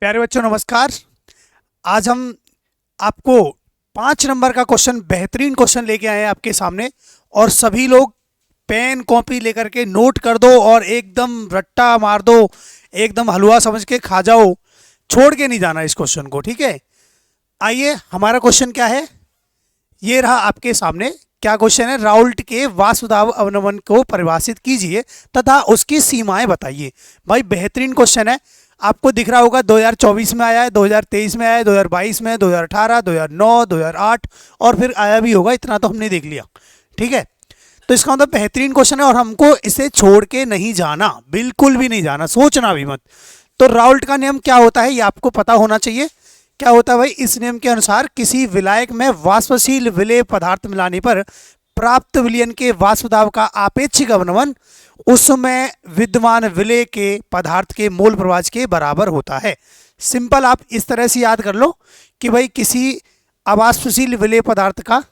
प्यारे बच्चों नमस्कार। आज हम आपको 5 नंबर का क्वेश्चन, बेहतरीन क्वेश्चन लेके आए हैं आपके सामने। और सभी लोग पेन कॉपी लेकर के नोट कर दो और एकदम रट्टा मार दो, एकदम हलवा समझ के खा जाओ, छोड़ के नहीं जाना इस क्वेश्चन को, ठीक है। आइए, हमारा क्वेश्चन क्या है, ये रहा आपके सामने। क्या क्वेश्चन है? राउल्ट के वासुदेव अवनमन को परिभाषित कीजिए तथा उसकी सीमाएं बताइए। भाई बेहतरीन क्वेश्चन है, आपको दिख रहा होगा 2024 में आया है, 2023 में आया है, 2022 में, 2018, 2009, 2008 और फिर आया भी होगा, इतना तो हमने देख लिया, ठीक है। तो इसका मतलब बेहतरीन क्वेश्चन है और हमको इसे छोड़ के नहीं जाना, बिल्कुल भी नहीं जाना, सोचना भी मत। तो राउल्ट का नियम क्या होता है ये आपको पता होना चाहिए। क्या होता है भाई? इस नियम के अनुसार किसी विलायक में वाष्पशील विलेय पदार्थ मिलाने पर प्राप्त विलयन के वाष्पदाब का आपेक्षिक अवनमन उसमें विद्यमान विलेय के पदार्थ के मोल प्रवाह के बराबर होता है। सिंपल, आप इस तरह से याद कर लो कि भाई किसी अवाष्पशील विलेय पदार्थ का,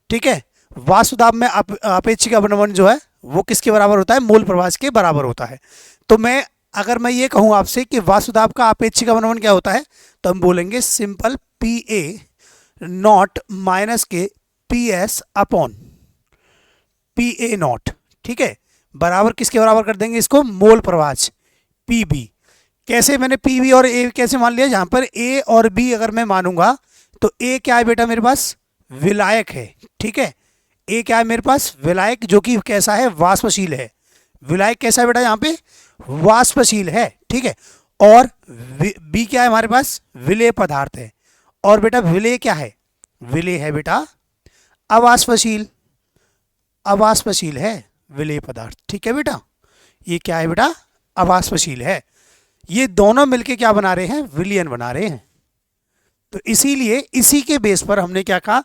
ठीक है, वाष्पदाब में आपेक्षिक अवनमन जो है वो किसके बराबर होता है? मोल प्रवाह के बराबर होता है। तो अगर मैं ये कहूँ आपसे कि वाष्पदाब का आपेक्षिक अवनमन क्या होता है, तो हम बोलेंगे simple P A naught minus के P S upon P A naught, ठीक है, बराबर किसके बराबर कर देंगे इसको? मोल प्रवाह पी बी। कैसे मैंने पी बी और ए कैसे मान लिया? जहां पर ए और बी अगर मैं मानूंगा तो ए क्या है बेटा मेरे पास? विलायक है, ठीक है। ए क्या है मेरे पास? विलायक, जो कि कैसा है? वाष्पशील है। विलायक कैसा है बेटा? यहाँ पे वाष्पशील है, ठीक है। और बी क्या है हमारे पास? विलेय पदार्थ है। और बेटा विलेय क्या है? विलेय है बेटा अवाष्पशील, अवाष्पशील है विलेय पदार्थ, ठीक है बेटा। ये क्या है बेटा? अवाष्पशील है। ये दोनों मिलके क्या बना रहे हैं? विलयन बना रहे हैं। तो इसीलिए इसी के बेस पर हमने क्या कहा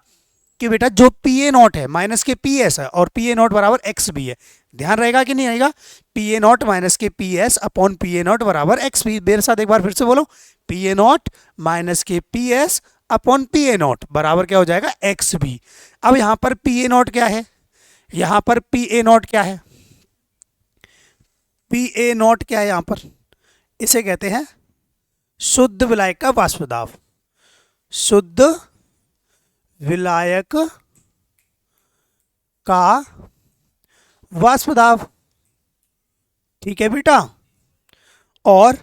कि बेटा जो पी ए नॉट है माइनस के पी एस है और पी ए नॉट बराबर एक्स बी है। ध्यान रहेगा कि नहीं रहेगा? पी ए नॉट माइनस के P S upon P A naught बराबर एक्स बी। मेरे साथ एक बार फिर से बोलो, पी ए नॉट माइनस के P S upon P A naught बराबर क्या हो जाएगा? X B. अब यहां पर पी ए नॉट क्या है? यहां पर पी ए नॉट क्या है? पी ए नॉट क्या है यहां पर? इसे कहते हैं शुद्ध विलायक का वाष्पदाब। शुद्ध विलायक का वाष्पदाब, ठीक है बेटा। और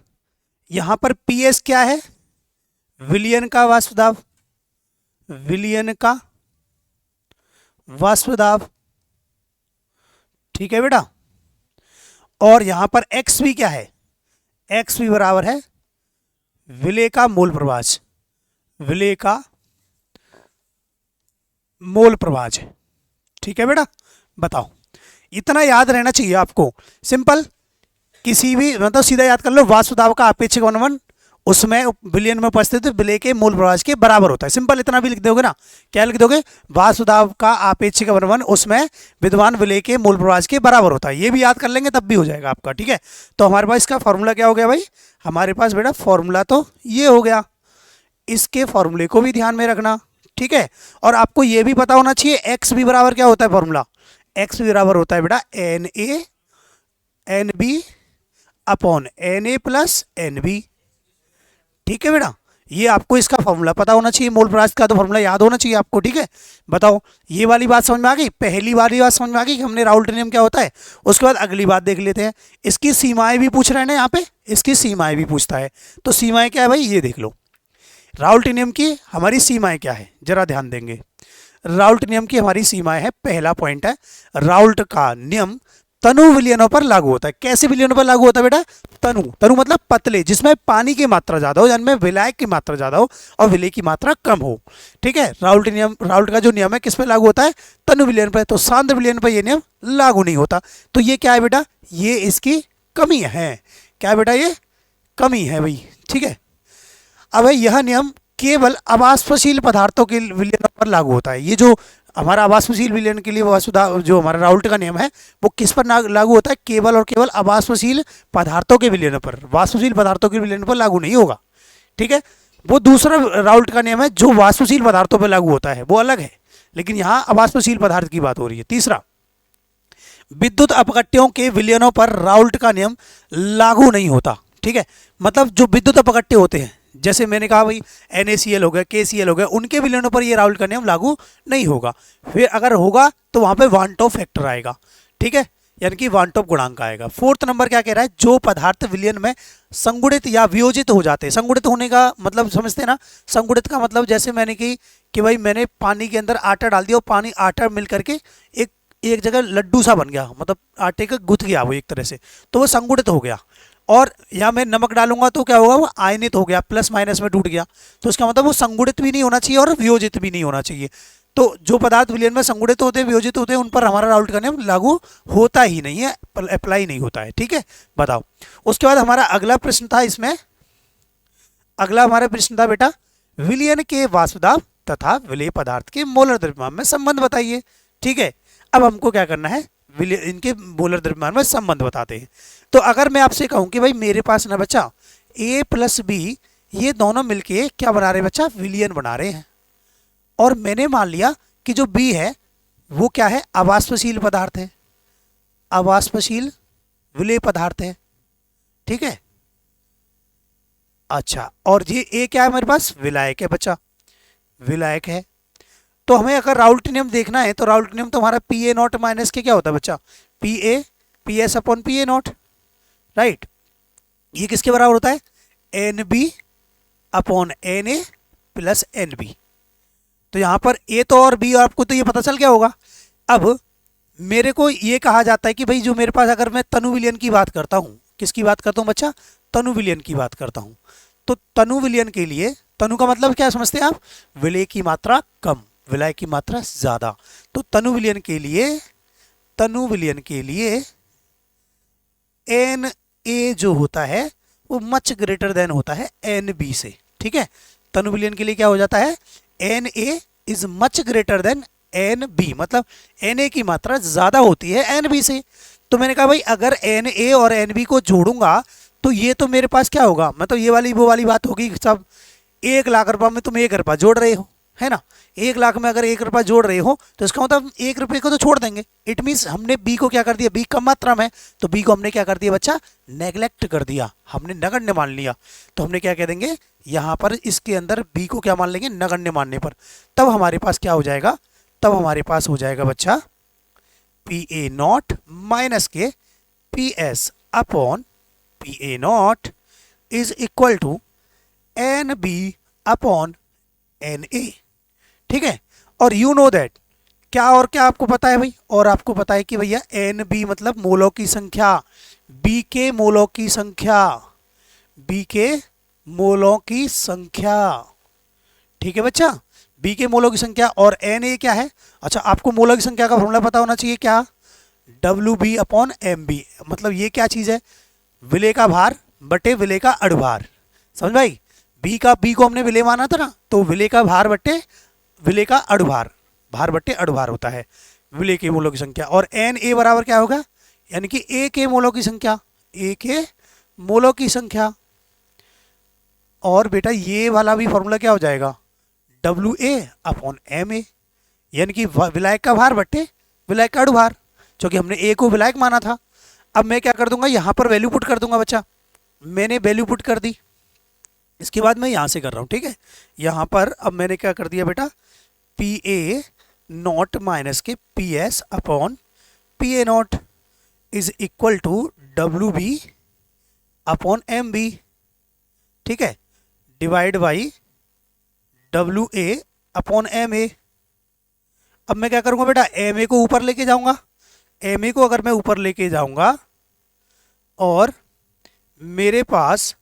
यहां पर पी एस क्या है? विलयन का वाष्पदाब, विलयन का वाष्पदाब, ठीक है बेटा। और यहां पर एक्स भी क्या है? एक्स भी बराबर है विलेय का मोल प्रवाह, विलेय का मोल प्रवाह, ठीक है बेटा। बताओ, इतना याद रहना चाहिए आपको। सिंपल, किसी भी मतलब सीधा याद कर लो, वाष्पदाब का आपेक्षिक अवनमन उसमें विलयन में उपस्थित विलेय के मोल प्रवाह के बराबर होता है। सिंपल इतना भी लिख दोगे ना। क्या लिख दोगे? वाष्पदाब का आपेक्षिक अवनमन उसमें विद्यमान विलेय के मोल प्रवाह के बराबर होता है। ये भी याद कर लेंगे तब भी हो जाएगा आपका, ठीक है। तो हमारे पास इसका फॉर्मूला क्या हो गया भाई? हमारे पास बेटा फॉर्मूला तो ये हो गया। इसके फॉर्मूले को भी ध्यान में रखना, ठीक है। और आपको ये भी पता होना चाहिए एक्स भी बराबर क्या होता है फॉर्मूला? एक्स भी बराबर होता है बेटा N A N B upon N A plus N B, ठीक है बेटा। ये आपको इसका फॉर्मूला पता होना चाहिए, मोल प्रवाह का तो फॉर्मूला याद होना चाहिए आपको, ठीक है। बताओ, ये वाली बात समझ में आ गई? पहली वाली बात समझ में आ गई कि हमने राउल्ट नियम क्या होता है। उसके बाद अगली बात देख लेते हैं। इसकी सीमाएं भी पूछ रहे हैं ना यहाँ पे, इसकी सीमाएं भी पूछता है। तो सीमाएं क्या है भाई? ये देख लो। राउल्ट नियम की हमारी सीमाएं क्या है, जरा ध्यान देंगे। राउल्ट नियम की हमारी सीमाएं है, पहला पॉइंट है, राउल्ट का नियम तनु विलयनों पर लागू होता है। कैसे विलयनों पर लागू होता है बेटा? तनु, तनु मतलब पतले, जिसमें पानी की मात्रा ज्यादा हो, जिनमें विलायक की मात्रा ज्यादा हो और विलेय की मात्रा कम हो, ठीक है। राउल्ट का जो नियम है किस पे लागू होता है? तनु विलयन पर। तो सांद्र विलयन पर यह नियम लागू नहीं होता। तो ये क्या है बेटा? ये इसकी कमी है। क्या बेटा? ये कमी है भाई, ठीक है। अब यह नियम केवल अवाष्पशील पदार्थों के विलयनों पर लागू होता है। ये जो हमारा अवाष्पशील विलयन के लिए वाष्पदाब, जो हमारा राउल्ट का नियम है, वो किस पर लागू होता है? केवल और केवल अवाष्पशील पदार्थों के विलयन पर, वाष्पशील पदार्थों के विलयन पर लागू नहीं होगा, ठीक है। वो दूसरा राउल्ट का नियम है जो वाष्पशील पदार्थों पर लागू होता है, वो अलग है। लेकिन यहाँ अवाष्पशील पदार्थ की बात हो रही है। तीसरा, विद्युत अपघट्यों के विलयनों पर राउल्ट का नियम लागू नहीं होता, ठीक है। मतलब जो विद्युत अपघट्य होते हैं, जैसे मैंने कहा भाई NaCl हो गया, KCl हो गया, उनके विलयनों पर ये राउल्ट का नियम लागू नहीं होगा। फिर अगर होगा तो वहां पे वन टॉप फैक्टर आएगा, ठीक है, यानी कि वन टॉप गुणांक आएगा। फोर्थ नंबर क्या कह रहा है, जो पदार्थ विलयन में संगुणित या वियोजित हो जाते हैं। संगुणित होने का मतलब समझते हैं ना, संगुणित का मतलब जैसे मैंने कि भाई मैंने पानी के अंदर आटा डाल दिया और पानी आटा मिल करके एक एक जगह लड्डू सा बन गया, मतलब आटे का गुथ गया वो एक तरह से, तो वो संगुणित हो गया। और या मैं नमक डालूंगा तो क्या होगा, वो आयनित हो गया, प्लस माइनस में टूट गया। तो इसका मतलब वो संगुणित भी नहीं होना चाहिए और वियोजित भी नहीं होना चाहिए। तो जो पदार्थ विलयन में संगुणित होते हैं, वियोजित होते हैं, उन पर हमारा राउल्ट का नियम लागू होता ही नहीं है, अप्लाई नहीं होता है, ठीक है। बताओ, उसके बाद हमारा अगला प्रश्न था इसमें, अगला हमारा प्रश्न था बेटा, विलयन के वाष्प दाब तथा विलेय पदार्थ के मोलर द्रव्यमान में संबंध बताइए, ठीक है। अब हमको क्या करना है, इनके मोलर द्रव्यमान में संबंध बताते हैं। तो अगर मैं आपसे कहूं कि भाई मेरे पास ना बच्चा A प्लस B, ये दोनों मिलके क्या बना रहे हैं बच्चा, विलयन बना रहे हैं। और मैंने मान लिया कि जो B है वो क्या है, अवाष्पशील पदार्थ है, अवाष्पशील विलेय पदार्थ है, ठीक है। अच्छा, और ये A क्या है, मेरे पास विलायक है बच्चा, विलायक है। तो हमें अगर राउल्ट नियम देखना है तो राउल्ट नियम तो हमारा पी ए नॉट माइनस के क्या होता है बच्चा, P A P S upon P A naught, right. ये किसके बराबर होता है, N B upon N A plus N B. तो यहाँ पर ए तो और बी, आपको तो ये पता चल गया होगा। अब मेरे को ये कहा जाता है कि भाई जो मेरे पास, अगर मैं तनु विलयन की बात करता हूँ, किसकी बात करता हूँ बच्चा, तनु विलयन की बात करता हूँ, तो तनु विलयन के लिए, तनु का मतलब क्या समझते हैं आप, विलेय की मात्रा कम, विलाय की मात्रा ज्यादा। तो तनु विलयन के लिए, तनु विलयन के लिए एन ए जो होता है वो मच ग्रेटर देन होता है एन बी से, ठीक है। तनु विलयन के लिए क्या हो जाता है, N A is much greater than N B, मतलब एन ए की मात्रा ज्यादा होती है एन बी से। तो मैंने कहा भाई अगर एन ए और एन बी को जोड़ूंगा तो ये तो मेरे पास क्या होगा, मतलब ये वाली वो वाली बात होगी, सब 1 लाख रुपए में तुम 1 रुपया जोड़ रहे हो, है ना। 1 लाख में अगर 1 रुपया जोड़ रहे हो तो इसका मतलब 1 रुपये को तो छोड़ देंगे। इट मीन्स हमने बी को क्या कर दिया, बी कम मात्रा में, तो बी को हमने क्या कर दिया बच्चा, नेग्लेक्ट कर दिया, हमने नगण्य मान लिया। तो हमने क्या कह देंगे यहाँ पर, इसके अंदर बी को क्या मान लेंगे, नगण्य मानने पर। तब हमारे पास क्या हो जाएगा, तब हमारे पास हो जाएगा बच्चा पी ए नॉट माइनस के P S upon P A naught is equal to N B upon N A, ठीक है। और यू नो दैट, क्या और क्या आपको पता है भाई, और आपको पता है कि भैया एन बी मतलब मोलों की संख्या, बी के मोलों की संख्या, बी के मोलों की संख्या, ठीक है बच्चा, बी के मोलों की संख्या। और एन ए क्या है, अच्छा आपको मोलों की संख्या का फॉर्मूला पता होना चाहिए, क्या, W B upon M B, मतलब ये क्या चीज है, विलेय का भार बटे विलेय का अड़भार, समझ भाई। बी को हमने विलेय माना था ना, तो विलेय का भार बटे विलेय का अड़भार, भार बटे अड़भार होता है विलेय के मोलों की संख्या। और एन ए बराबर क्या होगा, यानी कि ए के मोलों की संख्या, ए के मोलों की संख्या। और बेटा ये वाला भी फॉर्मूला क्या हो जाएगा, W A upon M A, यानी कि विलायक का भार बटे विलायक का अड़भार, क्योंकि हमने ए को विलायक माना था। अब मैं क्या कर दूंगा, यहाँ पर वैल्यू पुट कर दूंगा बच्चा, मैंने वैल्यू पुट कर दी, इसके बाद मैं यहाँ से कर रहा हूँ, ठीक है। यहाँ पर अब मैंने क्या कर दिया बेटा, पी ए नॉट माइनस के P S upon P A naught is equal to W B upon M B, ठीक है, divide by W A upon M A. अब मैं क्या करूँगा बेटा, एम ए को ऊपर लेके जाऊँगा, एम ए को अगर मैं ऊपर लेके जाऊँगा और मेरे पास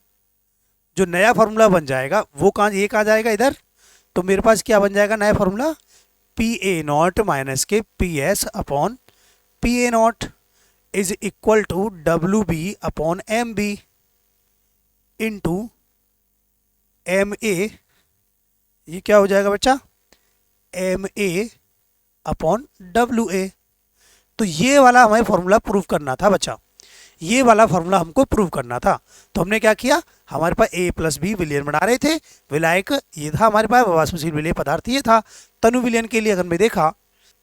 जो नया फार्मूला बन जाएगा वो कहाँ, ये कहाँ जाएगा, इधर। तो मेरे पास क्या बन जाएगा नया formula, P A naught minus के P S upon P A naught is equal to W B upon M B into M A, ये क्या हो जाएगा बच्चा, M A upon W A. तो ये वाला हमें फॉर्मूला प्रूव करना था बच्चा, ये वाला फॉर्मूला हमको प्रूव करना था। तो हमने क्या किया, हमारे पास ए प्लस बी विलयन बना रहे थे, विलायक ये था हमारे पास, वाष्पशील विलेय पदार्थ ये था। तनु विलयन के लिए अगर मैं देखा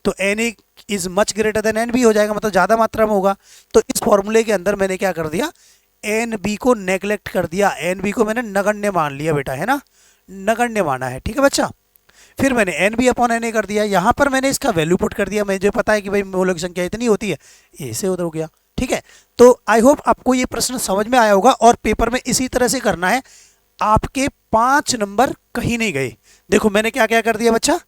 तो N A is much greater than N B हो जाएगा, मतलब ज़्यादा मात्रा में होगा। तो इस फॉर्मूले के अंदर मैंने क्या कर दिया, एन बी को नेग्लेक्ट कर दिया, एन बी को मैंने नगण्य मान लिया बेटा, है ना, नगण्य माना है, ठीक है बच्चा। फिर मैंने N B upon N A कर दिया, यहाँ पर मैंने इसका वैल्यू पुट कर दिया, मुझे पता है कि भाई मूलों की संख्या इतनी होती है, ए से उधर हो गया, ठीक है। तो आई होप आपको ये प्रश्न समझ में आया होगा, और पेपर में इसी तरह से करना है, आपके 5 नंबर कहीं नहीं गए। देखो मैंने क्या क्या कर दिया बच्चा,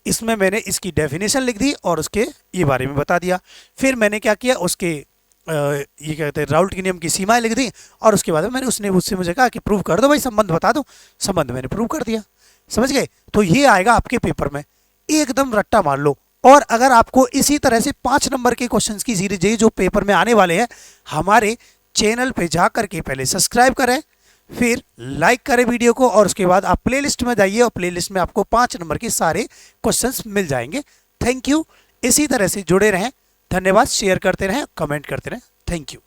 इसमें मैंने इसकी डेफिनेशन लिख दी और उसके ये बारे में बता दिया। फिर मैंने क्या किया, उसके ये कहते हैं राउल्ट के नियम की सीमाएं लिख दी, और उसके बाद मैंने उसने उससे मुझे कहा कि प्रूव कर दो भाई, संबंध बता दो, संबंध मैंने प्रूव कर दिया, समझ गए। तो ये आएगा आपके पेपर में, एकदम रट्टा मार लो। और अगर आपको इसी तरह से 5 नंबर के क्वेश्चंस की सीरीज जो पेपर में आने वाले हैं, हमारे चैनल पे जा करके पहले सब्सक्राइब करें, फिर लाइक करें वीडियो को, और उसके बाद आप प्लेलिस्ट में जाइए और प्लेलिस्ट में आपको 5 नंबर के सारे क्वेश्चंस मिल जाएंगे। थैंक यू, इसी तरह से जुड़े रहें, धन्यवाद, शेयर करते रहें, कमेंट करते रहें, थैंक यू।